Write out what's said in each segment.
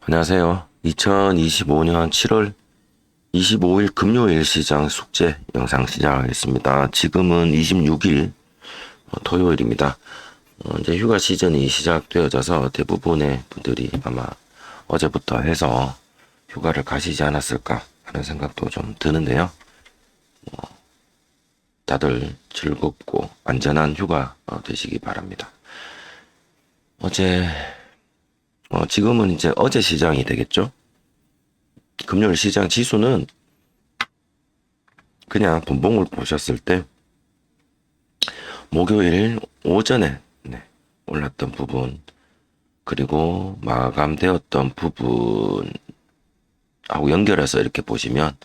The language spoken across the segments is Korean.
안녕하세요. 2025년 7월 25일 금요일 시장 숙제 영상 시작하겠습니다. 지금은 26일 토요일입니다. 이제 휴가 시즌이 시작되어져서 대부분의 분들이 아마 어제부터 해서 휴가를 가시지 않았을까 하는 생각도 좀 드는데요. 다들 즐겁고 안전한 휴가 되시기 바랍니다. 어제 지금은 이제 어제 시장이 되겠죠? 금요일 시장 지수는 그냥 분봉을 보셨을 때 목요일 오전에 올랐던 부분 그리고 마감되었던 부분하고 연결해서 이렇게 보시면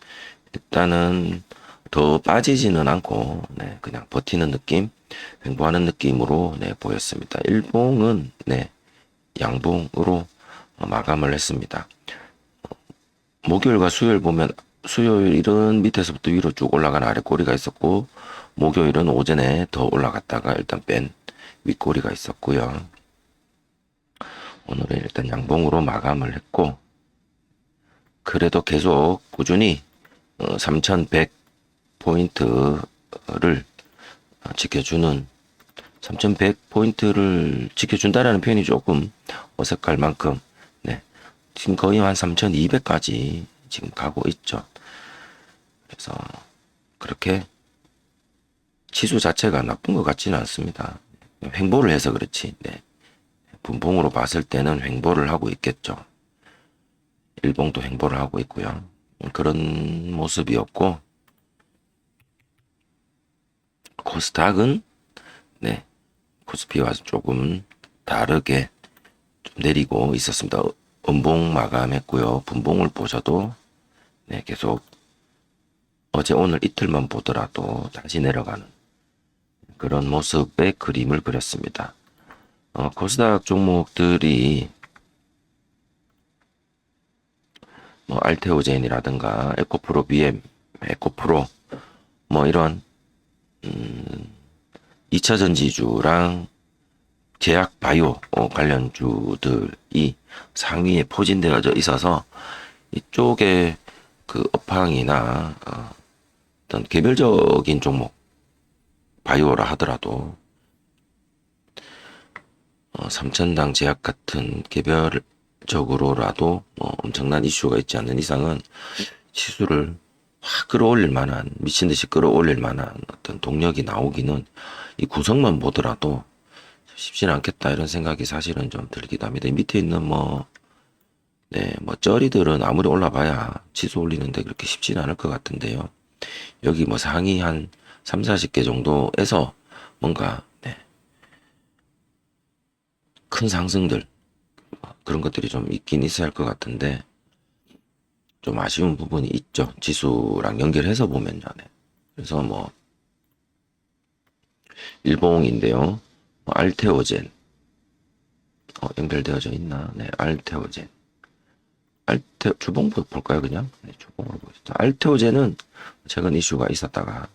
일단은 더 빠지지는 않고 그냥 버티는 느낌, 횡보하는 느낌으로 보였습니다. 일봉은 양봉으로 마감을 했습니다. 목요일과 수요일 보면 수요일은 밑에서부터 위로 쭉 올라가는 아래꼬리가 있었고 목요일은 오전에 더 올라갔다가 일단 뺀 윗꼬리가 있었고요. 오늘은 일단 양봉으로 마감을 했고 그래도 계속 꾸준히 3100포인트를 지켜주는 3100포인트를 지켜준다라는 표현이 조금 어색할 만큼 지금 거의 한 3200까지 지금 가고 있죠. 그래서 그렇게 지수 자체가 나쁜 것 같지는 않습니다. 횡보를 해서 그렇지. 분봉으로 봤을 때는 횡보를 하고 있겠죠. 일봉도 횡보를 하고 있고요. 그런 모습이었고 코스닥은 코스피와 조금 다르게 좀 내리고 있었습니다. 음봉 마감했고요. 분봉을 보셔도 계속 어제 오늘 이틀만 보더라도 다시 내려가는 그런 모습의 그림을 그렸습니다. 코스닥 종목들이 뭐 알테오젠이라든가 에코프로 BM, 에코프로 뭐 이런 2차 전지주랑 제약 바이오 관련주들이 상위에 포진되어져 있어서 이쪽에 그 업황이나 어떤 개별적인 종목 바이오라 하더라도 삼천당 제약 같은 개별적으로라도 엄청난 이슈가 있지 않는 이상은 지수를 확 끌어올릴 만한 미친 듯이 끌어올릴 만한 어떤 동력이 나오기는 이 구성만 보더라도 쉽지는 않겠다 이런 생각이 사실은 좀 들기도 합니다. 이 밑에 있는 뭐 쩌리들은 아무리 올라봐야 지수 올리는데 그렇게 쉽지는 않을 것 같은데요. 여기 뭐 상위 한 3, 40개 정도에서 뭔가 큰 상승들 그런 것들이 좀 있긴 있어야 할 것 같은데 좀 아쉬운 부분이 있죠. 지수랑 연결해서 보면요. 그래서 뭐 일봉인데요. 알테오젠 연결되어져 있나? 알테오젠. 주봉 볼까요, 그냥? 주봉으로 보시죠. 알테오젠은 최근 이슈가 있었다가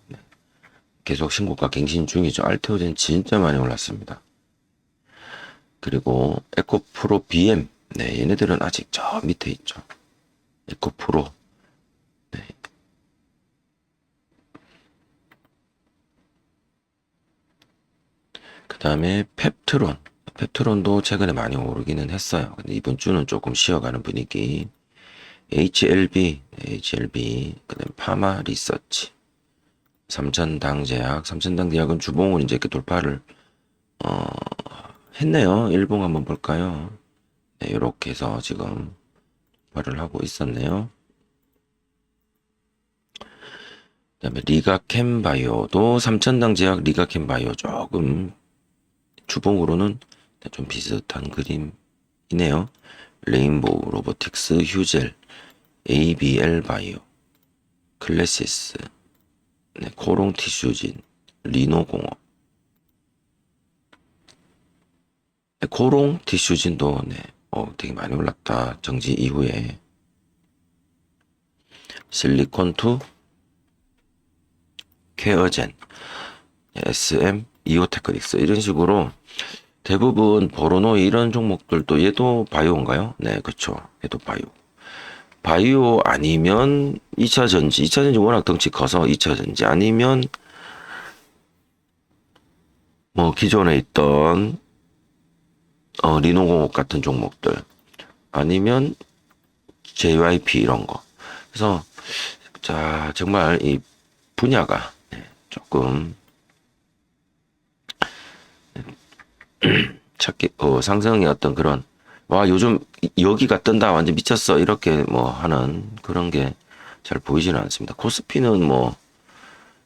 계속 신고가 갱신 중이죠. 알테오젠 진짜 많이 올랐습니다. 그리고 에코프로 BM, 얘네들은 아직 저 밑에 있죠. 에코프로, 그 다음에 펩트론도 최근에 많이 오르기는 했어요. 근데 이번 주는 조금 쉬어가는 분위기. HLB, 그 다음에 파마 리서치, 삼천당 제약은 주봉을 이제 이렇게 돌파를, 했네요. 일봉 한번 볼까요? 이렇게 해서 지금 돌파를 하고 있었네요. 그 다음에 리가캠바이오도 삼천당 제약 리가캠바이오 조금 주봉으로는 좀 비슷한 그림이네요. 레인보우 로보틱스, 휴젤, ABL 바이오, 클래시스, 코롱 티슈진, 리노공업. 코롱 티슈진도 되게 많이 올랐다. 정지 이후에 실리콘투, 케어젠, SM, 이오테크닉스 이런 식으로 대부분 보로노이 이런 종목들도 얘도 바이오인가요? 네, 그렇죠. 얘도 바이오. 바이오 아니면 2차 전지. 2차 전지 워낙 덩치 커서 2차 전지 아니면 뭐 기존에 있던 리노공업 같은 종목들 아니면 JYP 이런 거. 그래서 자 정말 이 분야가 조금 찾기 상승의 어떤 그런 와 요즘 여기가 뜬다 완전 미쳤어 이렇게 뭐 하는 그런 게 잘 보이지는 않습니다. 코스피는 뭐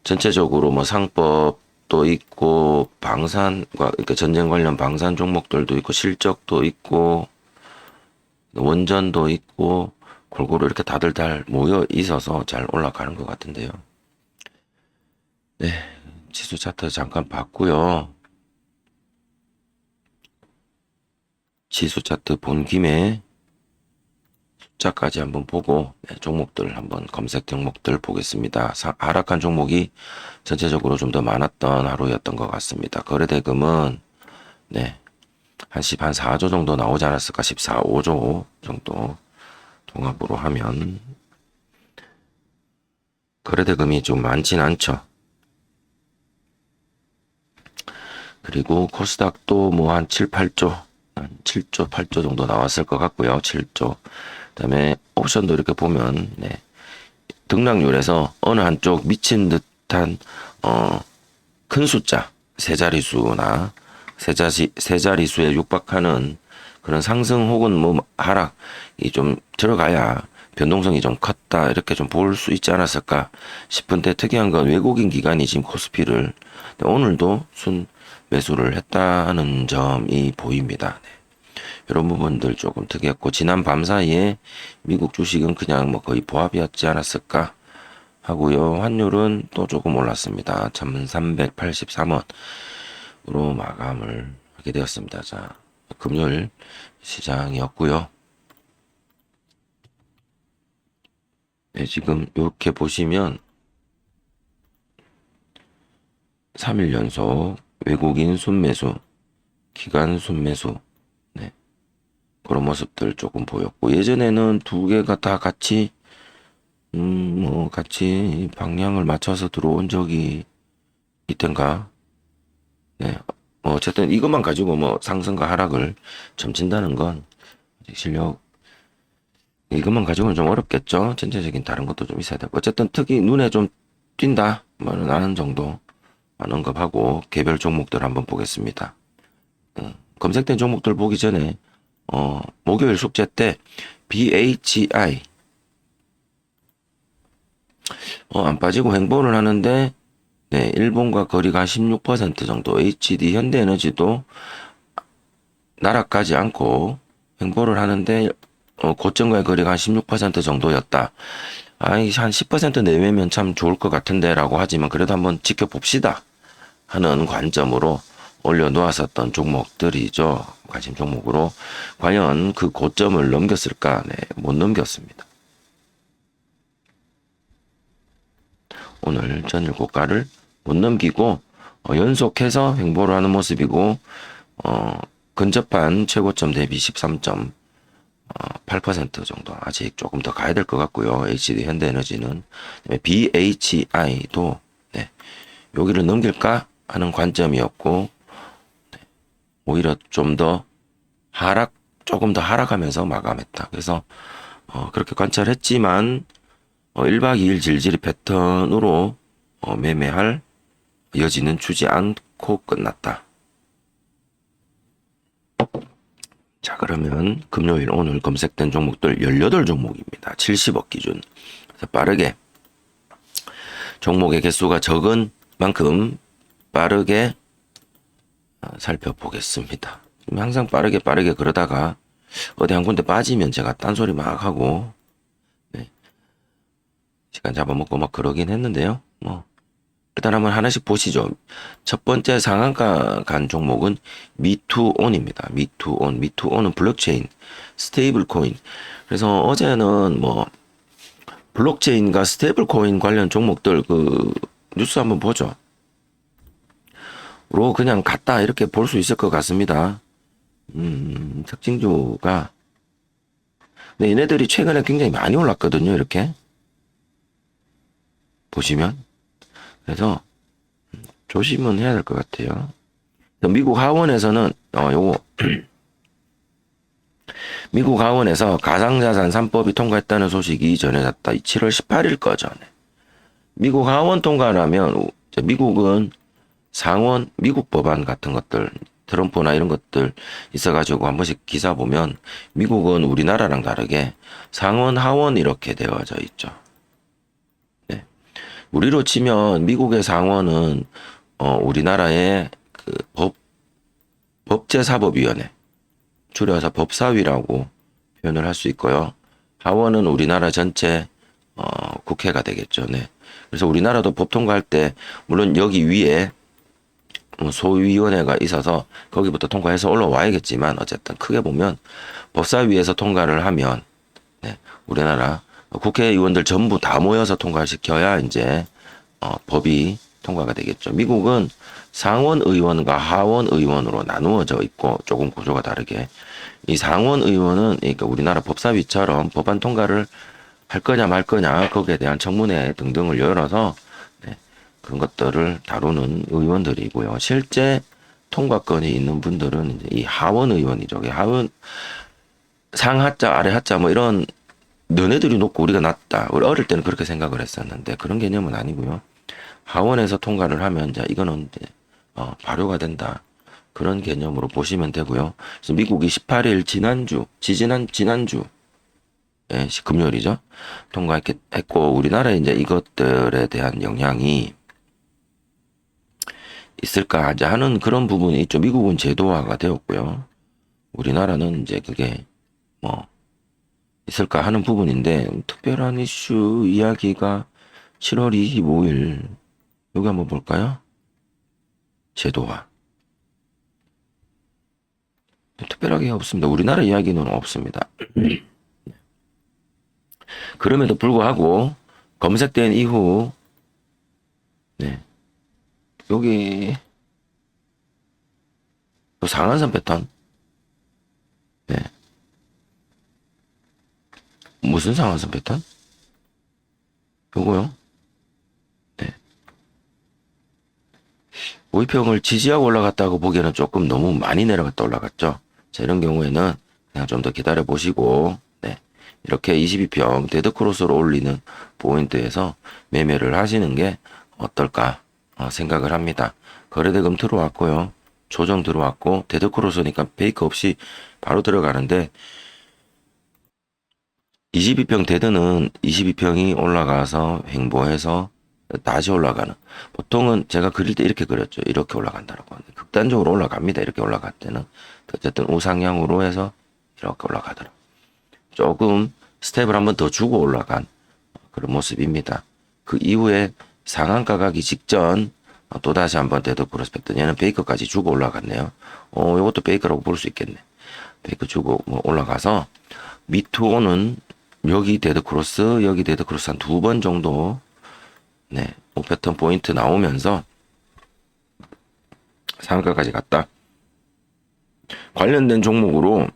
전체적으로 뭐 상법도 있고 방산과 그러니까 전쟁 관련 방산 종목들도 있고 실적도 있고 원전도 있고 골고루 이렇게 다들 잘 모여 있어서 잘 올라가는 것 같은데요. 네, 지수 차트 잠깐 봤고요. 지수 차트 본 김에 숫자까지 한번 보고 종목들 한번 검색 종목들 보겠습니다. 하락한 종목이 전체적으로 좀 더 많았던 하루였던 것 같습니다. 거래대금은 네, 한 4조 정도 나오지 않았을까? 14, 5조 정도 종합으로 하면 거래대금이 좀 많진 않죠. 그리고 코스닥도 뭐 한 7, 8조, 한 7조, 8조 정도 나왔을 것 같고요. 7조. 그다음에 옵션도 이렇게 보면 네, 등락률에서 어느 한쪽 미친 듯한 큰 숫자, 세 자릿수나 세 자릿수에 육박하는 그런 상승 혹은 뭐 하락이 좀 들어가야 변동성이 좀 컸다 이렇게 좀 볼 수 있지 않았을까 싶은데 특이한 건 외국인 기관이 지금 코스피를 오늘도 순 매수를 했다는 점이 보입니다. 네. 이런 부분들 조금 특이했고 지난 밤 사이에 미국 주식은 그냥 뭐 거의 보합이었지 않았을까 하고요. 환율은 또 조금 올랐습니다. 1383원으로 마감을 하게 되었습니다. 자, 금요일 시장이었고요. 네, 지금 이렇게 보시면 3일 연속 외국인 순매수, 기관 순매수, 네, 그런 모습들 조금 보였고 예전에는 두 개가 다 같이 뭐 같이 방향을 맞춰서 들어온 적이 있던가. 네, 뭐 어쨌든 이것만 가지고 뭐 상승과 하락을 점친다는 건 실력 이것만 가지고는 좀 어렵겠죠. 전체적인 다른 것도 좀 있어야 되고 어쨌든 특히 눈에 좀 띈다 뭐는 아는 정도 언급하고 개별 종목들 한번 보겠습니다. 검색된 종목들 보기 전에 목요일 숙제 때 BHI 안 빠지고 횡보를 하는데 네, 일본과 거리가 16% 정도 HD 현대에너지도 나락가지 않고 횡보를 하는데 고점과의 거리가 한 16% 정도였다. 한 10% 내외면 참 좋을 것 같은데라고 하지만 그래도 한번 지켜봅시다 하는 관점으로 올려놓았었던 종목들이죠. 관심 종목으로 과연 그 고점을 넘겼을까? 네, 못 넘겼습니다. 오늘 전일 고가를 못 넘기고 연속해서 횡보를 하는 모습이고 근접한 최고점 대비 13.8% 정도 아직 조금 더 가야 될 것 같고요. HD 현대에너지는 BHI도 네, 여기를 넘길까 하는 관점이었고 네, 오히려 좀 더 조금 더 하락하면서 마감했다. 그래서 그렇게 관찰했지만 1박 2일 질질이 패턴으로 매매할 여지는 주지 않고 끝났다. 자, 그러면 금요일 오늘 검색된 종목들 18종목입니다. 70억 기준. 그래서 빠르게 종목의 개수가 적은 만큼 빠르게 살펴보겠습니다. 항상 빠르게 그러다가 어디 한 군데 빠지면 제가 딴소리 막 하고 네. 시간 잡아먹고 막 그러긴 했는데요. 뭐 일단 한번 하나씩 보시죠. 첫 번째 상한가 간 종목은 미투온입니다. 미투온은 블록체인, 스테이블 코인. 그래서 어제는 뭐 블록체인과 스테이블 코인 관련 종목들 그 뉴스 한번 보죠. 그냥 갔다 이렇게 볼 수 있을 것 같습니다. 특징주가. 근데 얘네들이 최근에 굉장히 많이 올랐거든요. 이렇게 보시면. 그래서 조심은 해야 될 것 같아요. 미국 하원에서는 요거 미국 하원에서 가상자산 3법이 통과했다는 소식이 전해졌다. 7월 18일 거죠. 네. 미국 하원 통과라면 미국은 상원 미국 법안 같은 것들 트럼프나 이런 것들 있어가지고 한 번씩 기사 보면 미국은 우리나라랑 다르게 상원 하원 이렇게 되어져 있죠. 네. 우리로 치면 미국의 상원은 우리나라의 그 법제사법위원회 줄여서 법사위라고 표현을 할 수 있고요. 하원은 우리나라 전체 국회가 되겠죠. 네. 그래서 우리나라도 법 통과할 때 물론 여기 위에 소위원회가 있어서 거기부터 통과해서 올라와야겠지만 어쨌든 크게 보면 법사위에서 통과를 하면 네, 우리나라 국회의원들 전부 다 모여서 통과를 시켜야 이제 법이 통과가 되겠죠. 미국은 상원 의원과 하원 의원으로 나누어져 있고 조금 구조가 다르게 이 상원 의원은 그러니까 우리나라 법사위처럼 법안 통과를 할 거냐 말 거냐 거기에 대한 청문회 등등을 열어서 네, 그런 것들을 다루는 의원들이고요. 실제 통과권이 있는 분들은 이제 이 하원 의원이죠. 하원 상하자 아래하자 뭐 이런 너네들이 높고 우리가 낮다. 우리 어릴 때는 그렇게 생각을 했었는데 그런 개념은 아니고요. 하원에서 통과를 하면 이제 이거는 이제 발효가 된다. 그런 개념으로 보시면 되고요. 그래서 미국이 18일 지난주 금요일이죠. 통과했고 우리나라에 이제 이것들에 대한 영향이 있을까 이제 하는 그런 부분이 있죠. 미국은 제도화가 되었고요. 우리나라는 이제 그게 뭐 있을까 하는 부분인데 특별한 이슈 이야기가 7월 25일 여기 한번 볼까요? 제도화. 특별하게 없습니다. 우리나라 이야기는 없습니다. 그럼에도 불구하고 검색된 이후 네. 여기 또 상한선 패턴 네. 무슨 상한선 패턴? 요거요? 네. 오이평을 지지하고 올라갔다고 보기에는 조금 너무 많이 내려갔다 올라갔죠. 자, 이런 경우에는 그냥 좀 더 기다려 보시고 네. 이렇게 22평 데드크로스로 올리는 포인트에서 매매를 하시는 게 어떨까 생각을 합니다. 거래대금 들어왔고요. 조정 들어왔고 데드크로스니까 베이크 없이 바로 들어가는데 22평 데드는 22평이 올라가서 횡보해서 다시 올라가는 보통은 제가 그릴 때 이렇게 그렸죠. 이렇게 올라간다라고 하는데 극단적으로 올라갑니다. 이렇게 올라갈 때는 어쨌든 우상향으로 해서 이렇게 올라가더라. 조금 스텝을 한번 더 주고 올라간 그런 모습입니다. 그 이후에 상한가 가기 직전 또다시 한번 데드크로스 패턴 얘는 베이커까지 주고 올라갔네요. 이것도 베이커라고 볼 수 있겠네. 베이커 주고 뭐 올라가서 미투오는 여기 데드크로스 한 두 번 정도 네, 패턴 포인트 나오면서 상한가까지 갔다. 관련된 종목으로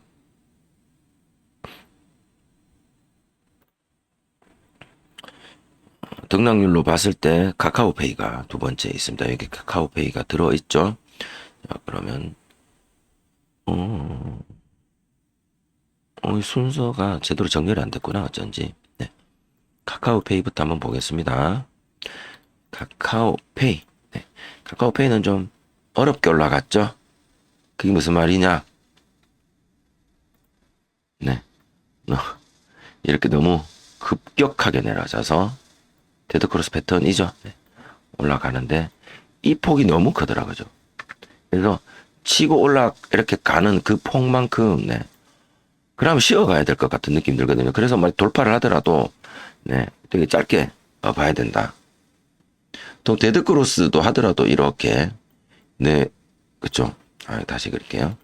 등락률로 봤을 때 카카오페이가 두 번째 있습니다. 여기 카카오페이가 들어있죠. 자, 그러면 순서가 제대로 정렬이 안 됐구나 어쩐지. 네. 카카오페이부터 한번 보겠습니다. 카카오페이. 네. 카카오페이는 좀 어렵게 올라갔죠. 그게 무슨 말이냐? 네. 이렇게 너무 급격하게 내려져서 데드크로스 패턴이죠. 네. 올라가는데 이 폭이 너무 크더라고요. 그래서 치고 이렇게 가는 그 폭만큼 네. 그러면 쉬어가야 될 것 같은 느낌 들거든요. 그래서 막 돌파를 하더라도 네, 되게 짧게 봐야 된다. 또 데드크로스도 하더라도 이렇게 네, 그쵸? 다시 그릴게요.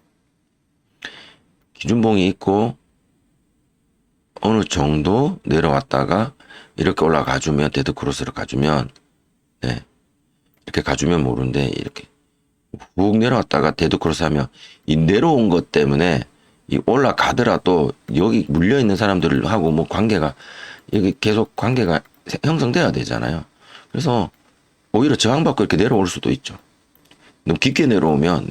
기준봉이 있고 어느 정도 내려왔다가 이렇게 올라가주면 데드크로스를 가주면 네, 이렇게 가주면 모르는데 이렇게 훅 내려왔다가 데드크로스 하면 이 내려온 것 때문에 이 올라가더라도 여기 물려 있는 사람들하고 뭐 관계가 여기 계속 관계가 형성돼야 되잖아요. 그래서 오히려 저항받고 이렇게 내려올 수도 있죠. 너무 깊게 내려오면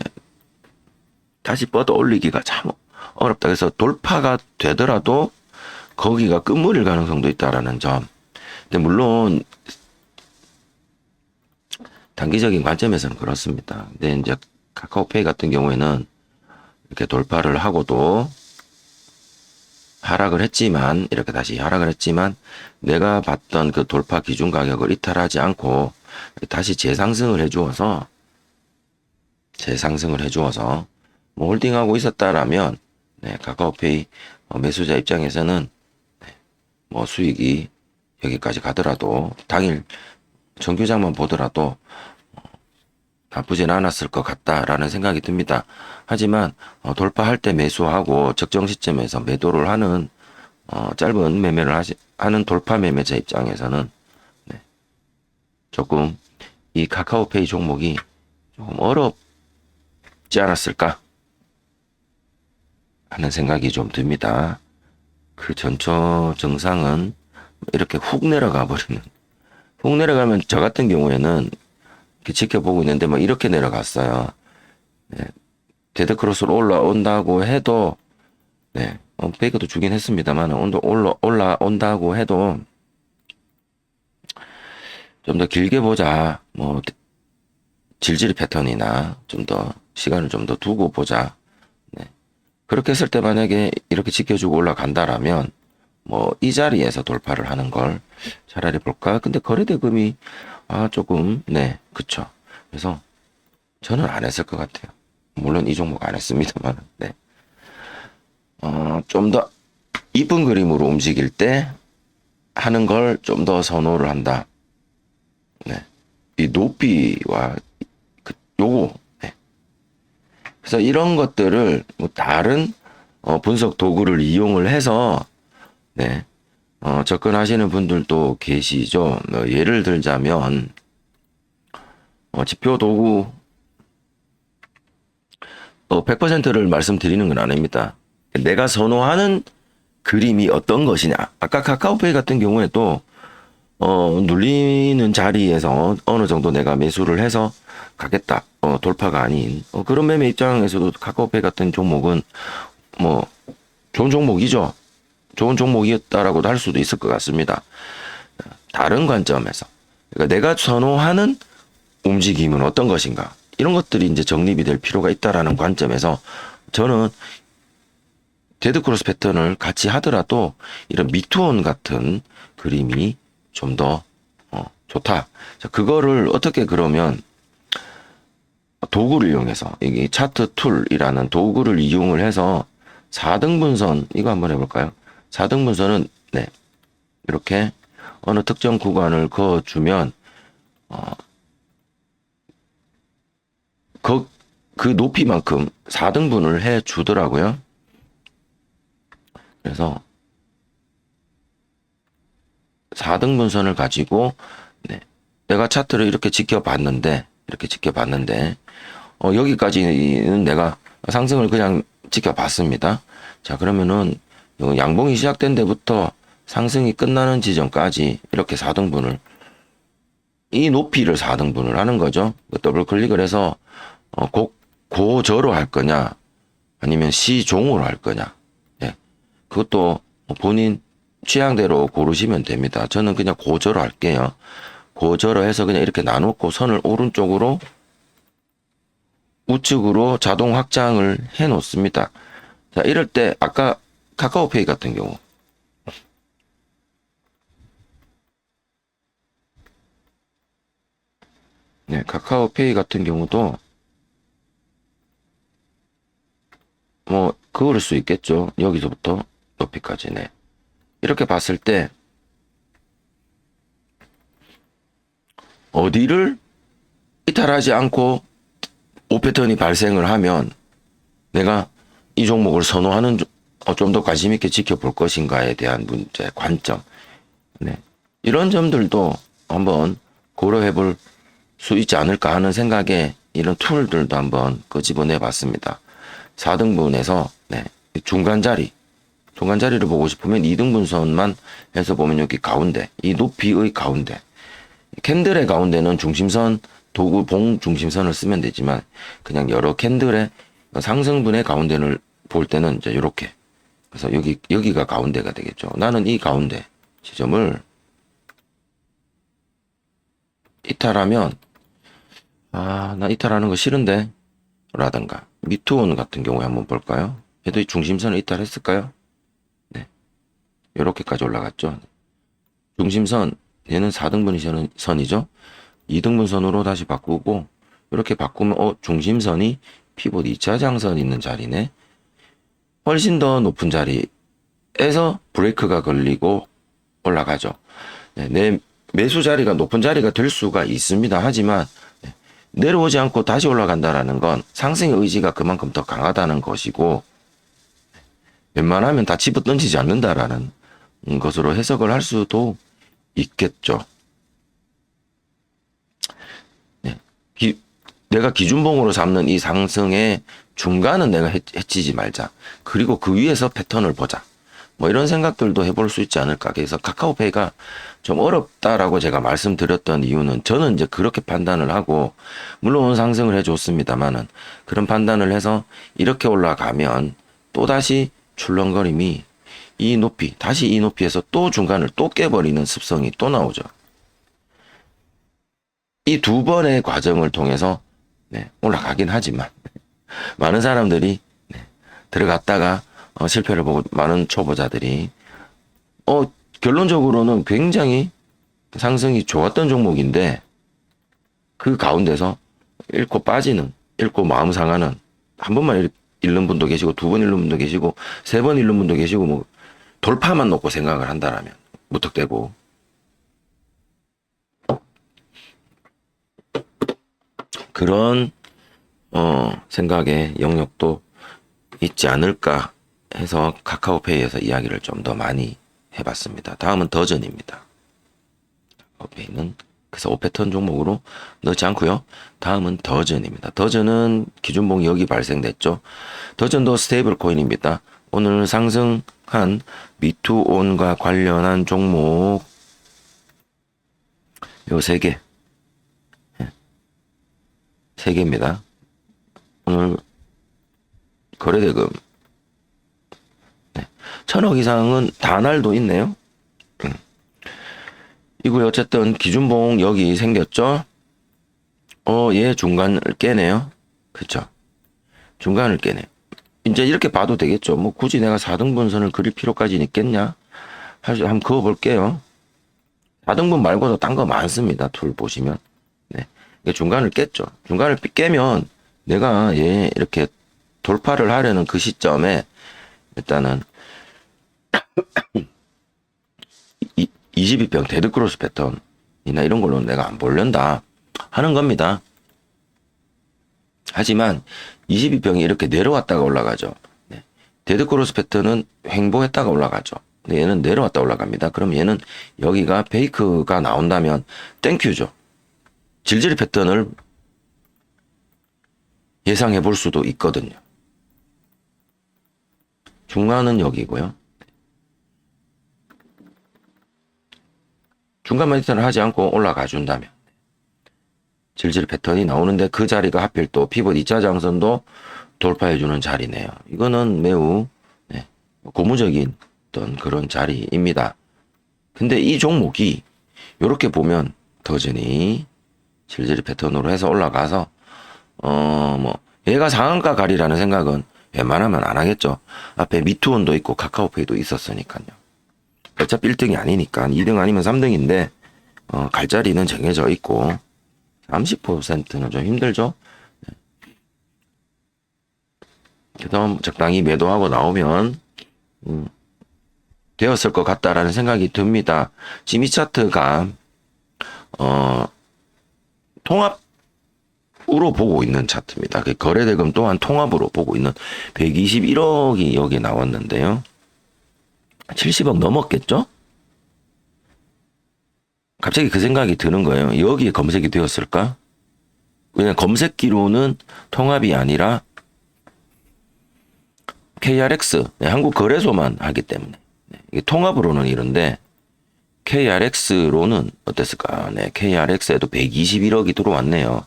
다시 뻗어 올리기가 참 어렵다. 그래서 돌파가 되더라도 거기가 끝물일 가능성도 있다라는 점. 근데 물론 단기적인 관점에서는 그렇습니다. 근데 이제 카카오페이 같은 경우에는 이렇게 돌파를 하고도 하락을 했지만, 이렇게 다시 하락을 했지만, 내가 봤던 그 돌파 기준 가격을 이탈하지 않고 다시 재상승을 해주어서, 뭐 홀딩하고 있었다라면, 네, 카카오페이 매수자 입장에서는 뭐 수익이 여기까지 가더라도 당일 정규장만 보더라도 나쁘진 않았을 것 같다라는 생각이 듭니다. 하지만 돌파할 때 매수하고 적정 시점에서 매도를 하는 짧은 매매를 하는 돌파 매매자 입장에서는 네, 조금 이 카카오페이 종목이 조금 어렵지 않았을까 하는 생각이 좀 듭니다. 그 전초 정상은 이렇게 훅 내려가 버리는, 훅 내려가면 저 같은 경우에는 이렇게 지켜보고 있는데 뭐 이렇게 내려갔어요. 네. 데드크로스로 올라온다고 해도 네, 페이크도 주긴 했습니다만 올라온다고 해도 좀 더 길게 보자. 뭐 질질 패턴이나 좀 더 시간을 좀 더 두고 보자. 네. 그렇게 했을 때 만약에 이렇게 지켜주고 올라간다라면 뭐 이 자리에서 돌파를 하는 걸 차라리 볼까? 근데 거래대금이 조금 네, 그쵸. 그래서 저는 안 했을 것 같아요. 물론 이 종목 안 했습니다만, 네. 좀 더 이쁜 그림으로 움직일 때 하는 걸 좀 더 선호를 한다. 네. 이 높이와 요거. 네. 그래서 이런 것들을 뭐 다른 분석 도구를 이용을 해서 네. 접근하시는 분들도 계시죠. 예를 들자면 지표 도구 100%를 말씀드리는 건 아닙니다. 내가 선호하는 그림이 어떤 것이냐. 아까 카카오페이 같은 경우에도 눌리는 자리에서 어느 정도 내가 매수를 해서 가겠다. 돌파가 아닌 그런 매매 입장에서도 카카오페이 같은 종목은 뭐 좋은 종목이죠. 좋은 종목이었다라고도 할 수도 있을 것 같습니다. 다른 관점에서 그러니까 내가 선호하는 움직임은 어떤 것인가 이런 것들이 이제 정립이 될 필요가 있다라는 관점에서 저는 데드크로스 패턴을 같이 하더라도 이런 미투온 같은 그림이 좀 더 좋다. 자, 그거를 어떻게 그러면 도구를 이용해서 이게 차트 툴이라는 도구를 이용을 해서 4등분선 이거 한번 해볼까요? 4등분선은 네 이렇게 어느 특정 구간을 그어주면 그 높이만큼 4등분을 해 주더라고요. 그래서 4등분선을 가지고 네, 내가 차트를 이렇게 지켜봤는데 여기까지는 내가 상승을 그냥 지켜봤습니다. 자 그러면은 양봉이 시작된 데부터 상승이 끝나는 지점까지 이렇게 4등분을 이 높이를 4등분을 하는 거죠. 더블 클릭을 해서 고저로 할 거냐 아니면 시종으로 할 거냐 예. 그것도 본인 취향대로 고르시면 됩니다. 저는 그냥 고저로 할게요. 고저로 해서 그냥 이렇게 나누고 선을 오른쪽으로 우측으로 자동 확장을 해 놓습니다. 자 이럴 때 아까 카카오페이 같은 경우 네, 카카오페이 같은 경우도 뭐 그럴 수 있겠죠. 여기서부터 높이까지 네. 이렇게 봤을 때 어디를 이탈하지 않고 오패턴이 발생을 하면 내가 이 종목을 선호하는 좀 더 관심 있게 지켜볼 것인가에 대한 문제, 관점. 네. 이런 점들도 한번 고려해 볼 수 있지 않을까 하는 생각에 이런 툴들도 한번 끄집어내 봤습니다. 4등분에서 네, 중간 자리를 보고 싶으면 2등분선만 해서 보면 여기 가운데, 이 높이의 가운데, 캔들의 가운데는 중심선, 도구 봉 중심선을 쓰면 되지만 그냥 여러 캔들의 상승분의 가운데를 볼 때는 이제 이렇게, 그래서 여기가 가운데가 되겠죠. 나는 이 가운데 지점을 이탈하면 나 이탈하는 거 싫은데 라든가 미투온 같은 경우에 한번 볼까요? 얘도 중심선을 이탈했을까요? 네, 이렇게까지 올라갔죠. 중심선, 얘는 4등분 선이죠. 2등분 선으로 다시 바꾸고 이렇게 바꾸면 중심선이 피봇 2차 장선 있는 자리네. 훨씬 더 높은 자리에서 브레이크가 걸리고 올라가죠. 네, 내 매수 자리가 높은 자리가 될 수가 있습니다. 하지만 내려오지 않고 다시 올라간다라는 건 상승의 의지가 그만큼 더 강하다는 것이고, 웬만하면 다 집어 던지지 않는다라는 것으로 해석을 할 수도 있겠죠. 네. 내가 기준봉으로 잡는 이 상승의 중간은 내가 해치지 말자. 그리고 그 위에서 패턴을 보자. 뭐 이런 생각들도 해볼 수 있지 않을까. 그래서 카카오페이가 좀 어렵다라고 제가 말씀드렸던 이유는, 저는 이제 그렇게 판단을 하고, 물론 상승을 해줬습니다만은 그런 판단을 해서 이렇게 올라가면 또다시 출렁거림이 다시 이 높이에서 또 중간을 또 깨버리는 습성이 또 나오죠. 이 두 번의 과정을 통해서 올라가긴 하지만 많은 사람들이 들어갔다가 실패를 보고, 많은 초보자들이 결론적으로는 굉장히 상승이 좋았던 종목인데 그 가운데서 잃고 마음 상하는, 한 번만 잃는 분도 계시고, 두 번 잃는 분도 계시고, 세 번 잃는 분도 계시고, 뭐 돌파만 놓고 생각을 한다라면 무턱대고 그런 생각의 영역도 있지 않을까 해서 카카오페이에서 이야기를 좀 더 많이 해봤습니다. 다음은 더전입니다. 카카오페이는 그래서 5패턴 종목으로 넣지 않고요. 다음은 더전입니다. 더전은 기준봉이 여기 발생됐죠. 더전도 스테이블 코인입니다. 오늘 상승한 미투온과 관련한 종목 요 3개, 3개입니다. 오늘 거래대금 1000억 이상은 단알도 있네요. 이거 어쨌든 기준봉 여기 생겼죠. 얘 중간을 깨네요. 그쵸? 중간을 깨네. 이제 이렇게 봐도 되겠죠. 뭐 굳이 내가 4등분선을 그릴 필요까지는 있겠냐? 한번 그어볼게요. 4등분 말고도 딴 거 많습니다. 툴 보시면. 네. 중간을 깼죠. 중간을 깨면 내가 얘 이렇게 돌파를 하려는 그 시점에 일단은 22평 데드크로스 패턴이나 이런 걸로 내가 안 보련다 하는 겁니다. 하지만 22평이 이렇게 내려왔다가 올라가죠. 네. 데드크로스 패턴은 횡보했다가 올라가죠. 근데 얘는 내려왔다 올라갑니다. 그럼 얘는 여기가 베이크가 나온다면 땡큐죠. 질질 패턴을 예상해 볼 수도 있거든요. 중간은 여기고요. 중간 메디터를 하지 않고 올라가 준다면 질질 패턴이 나오는데 그 자리가 하필 또 피봇 2차 장선도 돌파해주는 자리네요. 이거는 매우 고무적인 어떤 그런 자리입니다. 근데 이 종목이 이렇게 보면 더전이 질질 패턴으로 해서 올라가서 얘가 상한가 가리라는 생각은 웬만하면 안 하겠죠. 앞에 미투온도 있고 카카오페이도 있었으니까요. 어차피 1등이 아니니까 2등 아니면 3등인데 갈 자리는 정해져 있고 30%는 좀 힘들죠. 그다음 적당히 매도하고 나오면 되었을 것 같다라는 생각이 듭니다. 지금 이 차트가 통합으로 보고 있는 차트입니다. 그 거래대금 또한 통합으로 보고 있는 121억이 여기 나왔는데요. 70억 넘었겠죠? 갑자기 그 생각이 드는 거예요. 여기에 검색이 되었을까? 그냥 검색기로는 통합이 아니라 KRX, 네, 한국 거래소만 하기 때문에. 네, 이게 통합으로는 이런데, KRX로는 어땠을까? 네, KRX에도 121억이 들어왔네요.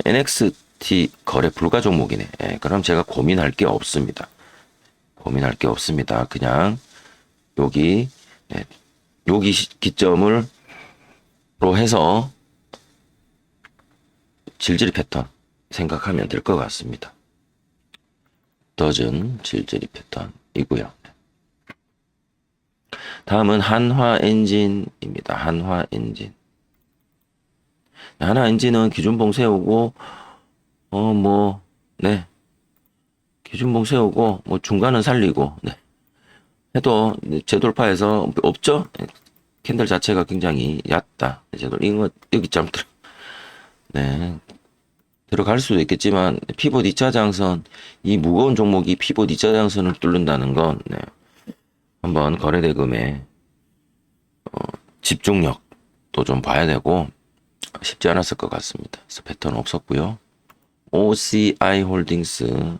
NXT 거래 불가 종목이네. 네, 그럼 제가 고민할 게 없습니다. 고민할 게 없습니다. 그냥, 여기, 네, 여기 기점을 로 해서 질질이 패턴 생각하면 될 것 같습니다. 더즌 질질이 패턴이고요. 다음은 한화 엔진입니다. 한화 엔진. 한화 엔진은 기준봉 세우고 네. 기준봉 세우고 중간은 살리고 네. 해도 재돌파해서 없죠? 캔들 자체가 굉장히 얕다. 이거 여기 좀 네. 들어갈 수도 있겠지만 피봇 2차 장선 이 무거운 종목이 피봇 2차 장선을 뚫는다는 건 네. 한번 거래대금의 집중력도 좀 봐야 되고 쉽지 않았을 것 같습니다. 그래서 패턴 없었고요. OCI 홀딩스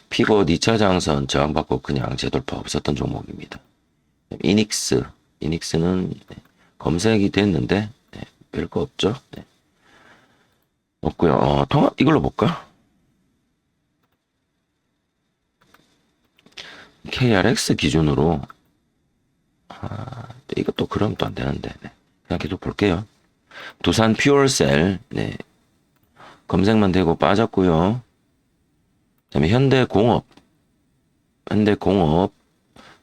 피봇 2차 장선 저항받고 그냥 재돌파 없었던 종목입니다. 이닉스는 네. 검색이 됐는데 네. 별거 없죠. 네. 없고요. 통합 이걸로 볼까? KRX 기준으로 이것도 그럼 또 안 되는데 네. 그냥 계속 볼게요. 두산 퓨얼셀 네. 검색만 되고 빠졌고요. 그다음에 현대공업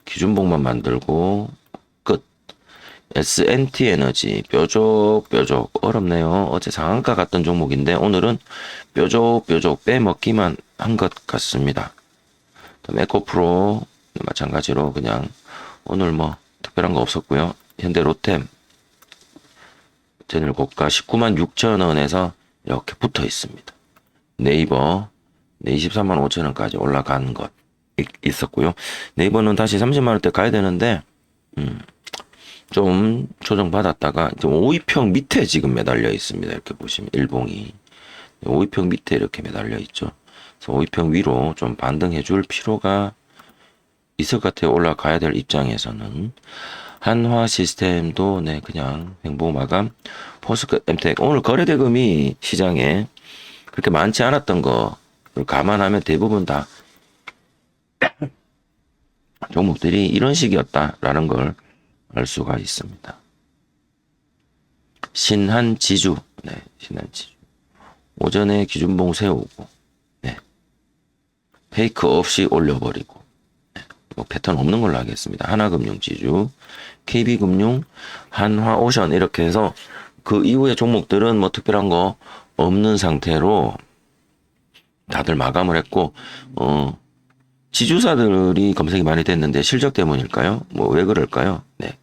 기준봉만 만들고 끝. S&T 에너지 뾰족뾰족 어렵네요. 어제 상한가 갔던 종목인데 오늘은 뾰족뾰족 빼먹기만 한 것 같습니다. 그다음에 에코프로 마찬가지로 그냥 오늘 특별한 거 없었고요. 현대로템 전일 고가 19만 6천 원에서 이렇게 붙어 있습니다. 네이버 23만 5천 원까지 올라간 것 있었고요. 네이버는 다시 30만 원대 가야 되는데 좀 조정받았다가 5위평 밑에 지금 매달려 있습니다. 이렇게 보시면 일봉이 5위평 밑에 이렇게 매달려 있죠. 그래서 5위평 위로 좀 반등해 줄 필요가 있을 것 같아요. 올라가야 될 입장에서는. 한화 시스템도 네 그냥 횡보 마감. 포스코 엠텍 오늘 거래대금이 시장에 그렇게 많지 않았던 거를 감안하면 대부분 다 종목들이 이런 식이었다라는 걸 알 수가 있습니다. 신한지주, 네, 신한지주. 오전에 기준봉 세우고, 네, 페이크 없이 올려버리고, 네, 패턴 없는 걸로 하겠습니다. 하나금융지주, KB금융, 한화오션 이렇게 해서 그 이후의 종목들은 특별한 거 없는 상태로 다들 마감을 했고, 지주사들이 검색이 많이 됐는데 실적 때문일까요? 왜 그럴까요? 네.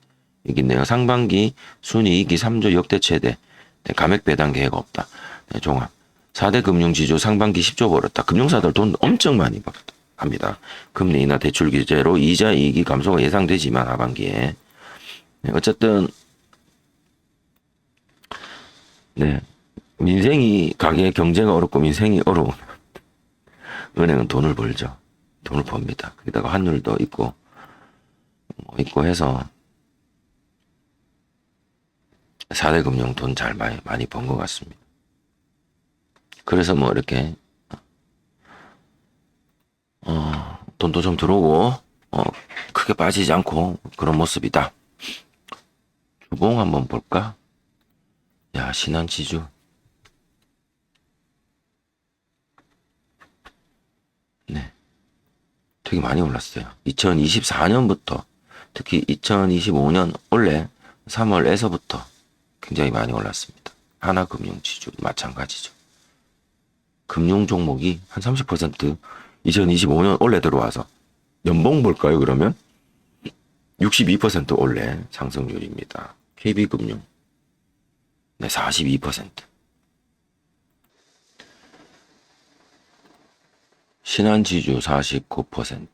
여기 있네요. 상반기 순이익이 3조 역대 최대. 네. 감액 배당 계획 없다. 네. 종합. 4대 금융지주 상반기 10조 벌었다. 금융사들 돈 엄청 많이 합니다. 금리 인하 대출 규제로 이자 이익이 감소가 예상되지만 하반기에. 네. 어쨌든 네. 민생이 가계 경제가 어렵고 민생이 어려운 은행은 돈을 벌죠. 돈을 법니다. 거기다가 환율도 있고 해서 4대 금융 돈 잘 많이 번 것 같습니다. 그래서 이렇게 돈도 좀 들어오고 크게 빠지지 않고 그런 모습이다. 주봉 한번 볼까? 야, 신한지주 네, 되게 많이 올랐어요. 2024년부터 특히 2025년 원래 3월에서부터 굉장히 많이 올랐습니다. 하나금융지주 마찬가지죠. 금융 종목이 한 30% 2025년 올해 들어와서 연봉 볼까요? 그러면 62% 올해 상승률입니다. KB금융 네 42%. 신한지주 49%.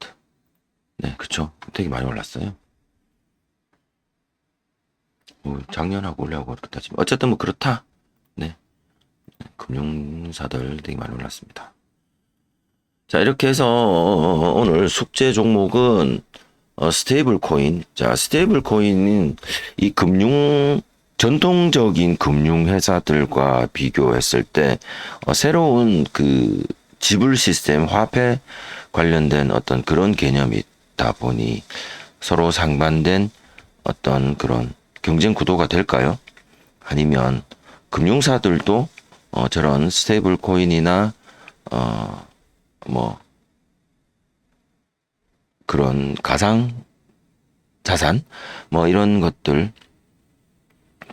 네, 그쵸. 되게 많이 올랐어요. 뭐 작년하고 올해하고 그렇게 따지면 어쨌든 뭐 그렇다. 네, 금융사들 되게 많이 올랐습니다. 자, 이렇게 해서 오늘 숙제 종목은 스테이블 코인. 자, 스테이블 코인은 이 전통적인 금융 회사들과 비교했을 때 새로운 그 지불 시스템, 화폐 관련된 어떤 그런 개념이 있다 보니 서로 상반된 어떤 그런 경쟁 구도가 될까요? 아니면 금융사들도 저런 스테이블 코인이나 뭐 그런 가상 자산 뭐 이런 것들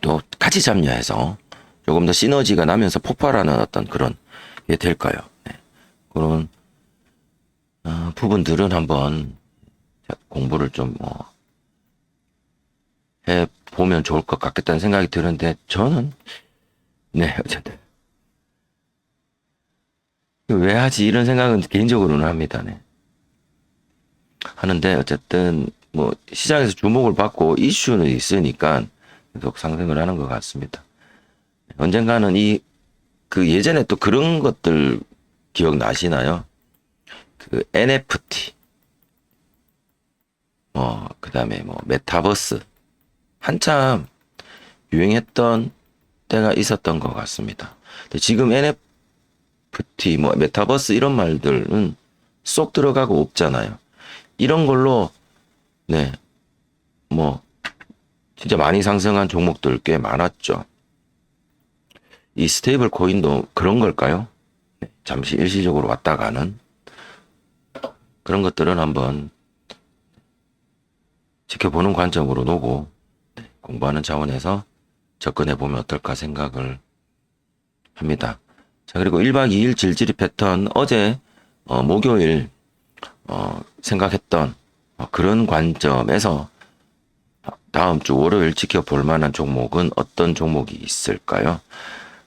또 같이 참여해서 조금 더 시너지가 나면서 폭발하는 어떤 그런 게 될까요? 네. 그런 부분들은 한번 공부를 좀 해보면 좋을 것 같겠다는 생각이 드는데 저는 네 어쨌든 왜 하지 이런 생각은 개인적으로는 합니다. 네. 하는데 어쨌든 뭐 시장에서 주목을 받고 이슈는 있으니까 계속 상승을 하는 것 같습니다. 언젠가는 그 예전에 또 그런 것들 기억나시나요? 그 NFT, 그다음에 뭐 메타버스 한참 유행했던 때가 있었던 것 같습니다. 근데 지금 NFT, 뭐 메타버스 이런 말들은 쏙 들어가고 없잖아요. 이런 걸로 네, 뭐 진짜 많이 상승한 종목들 꽤 많았죠. 이 스테이블 코인도 그런 걸까요? 네, 잠시 일시적으로 왔다 가는 그런 것들은 한번 지켜보는 관점으로 놓고 공부하는 차원에서 접근해 보면 어떨까 생각을 합니다. 자, 그리고 1박 2일 질질이 패턴 어제 목요일 생각했던 그런 관점에서 다음 주 월요일 지켜볼 만한 종목은 어떤 종목이 있을까요?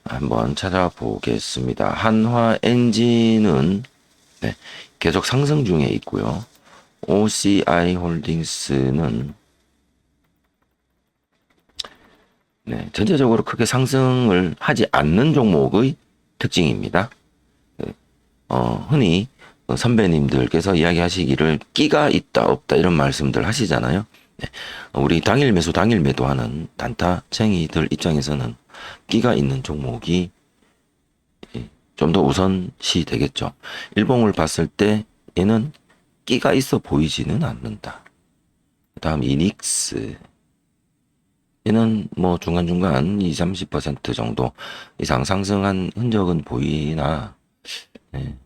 한번 찾아보겠습니다. 한화 엔진은 네, 계속 상승 중에 있고요. OCI 홀딩스는 네, 전체적으로 크게 상승을 하지 않는 종목의 특징입니다. 네, 흔히 선배님들께서 이야기하시기를 끼가 있다 없다 이런 말씀들 하시잖아요. 네, 우리 당일 매수 당일 매도하는 단타쟁이들 입장에서는 끼가 있는 종목이 좀 더 우선시 되겠죠. 일봉을 봤을 때 얘는 끼가 있어 보이지는 않는다. 다음 이닉스 얘는 뭐 중간중간 2, 30% 정도 이상 상승한 흔적은 보이나 네.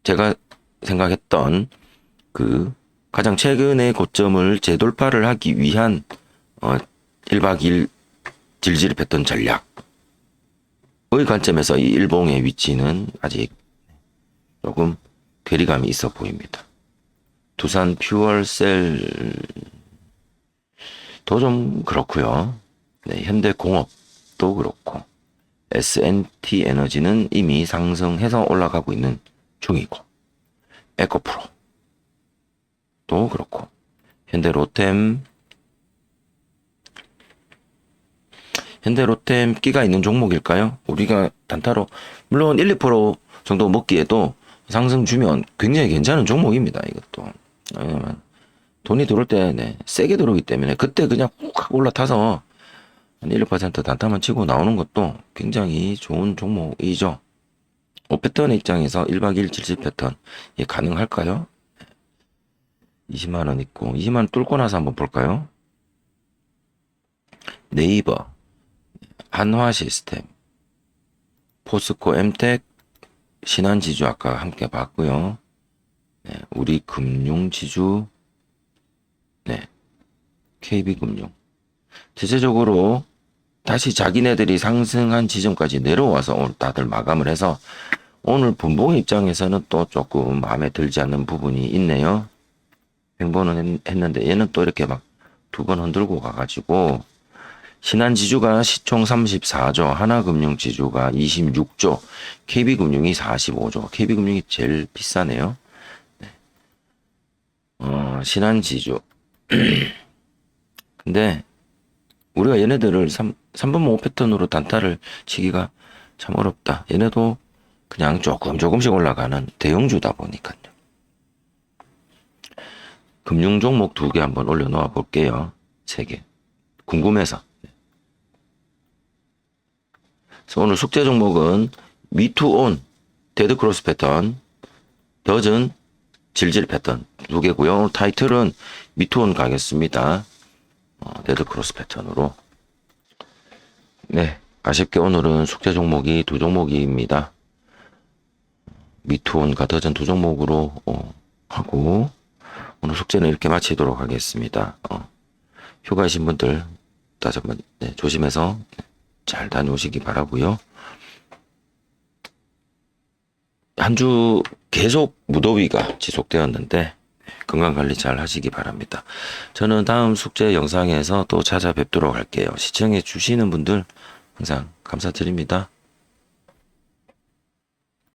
제가 생각했던 그 가장 최근의 고점을 재돌파를 하기 위한 1박 2일 질질 뺐던 전략의 관점에서 이 일봉의 위치는 아직 조금 괴리감이 있어 보입니다. 두산 퓨얼셀도 좀 그렇고요. 네, 현대공업도 그렇고 S&T 에너지는 이미 상승해서 올라가고 있는 중이고 에코프로도 그렇고 현대로템 끼가 있는 종목일까요? 우리가 단타로 물론 1, 2% 정도 먹기에도 상승 주면 굉장히 괜찮은 종목입니다. 이것도 왜냐면 돈이 들어올 때 네, 세게 들어오기 때문에 그때 그냥 훅 하고 올라타서 한 1, 2% 단타만 치고 나오는 것도 굉장히 좋은 종목이죠. 오패턴의 입장에서 1박 2일 질질 패턴 이게 가능할까요? 20만 원 있고 20만 원 뚫고 나서 한번 볼까요? 네이버, 한화 시스템, 포스코 엠텍, 신한지주 아까 함께 봤고요. 네, 우리 금융지주, 네, KB금융. 대체적으로 다시 자기네들이 상승한 지점까지 내려와서 오늘 다들 마감을 해서 오늘 분봉 입장에서는 또 조금 마음에 들지 않는 부분이 있네요. 횡보는 했는데 얘는 또 이렇게 막 두 번 흔들고 가가지고 신한지주가 시총 34조, 하나금융지주가 26조, KB금융이 45조. KB금융이 제일 비싸네요. 네. 신한지주. 근데 우리가 얘네들을 3분모 5 패턴으로 단타를 치기가 참 어렵다. 얘네도 그냥 조금씩 올라가는 대형주다 보니까요. 금융 종목 2개 한번 올려놓아 볼게요. 3개. 궁금해서. 그래서 오늘 숙제 종목은 미투온, 데드크로스 패턴, 더즌, 질질 패턴 2개고요. 오늘 타이틀은 미투온 가겠습니다. 데드크로스 패턴으로. 네. 아쉽게 오늘은 숙제 종목이 2종목입니다. 미투온과 더즌 2종목으로 하고 오늘 숙제는 이렇게 마치도록 하겠습니다. 휴가이신 분들 다시 한번 조심해서 잘 다녀오시기 바라고요. 한 주 계속 무더위가 지속되었는데 건강관리 잘 하시기 바랍니다. 저는 다음 숙제 영상에서 또 찾아뵙도록 할게요. 시청해 주시는 분들 항상 감사드립니다.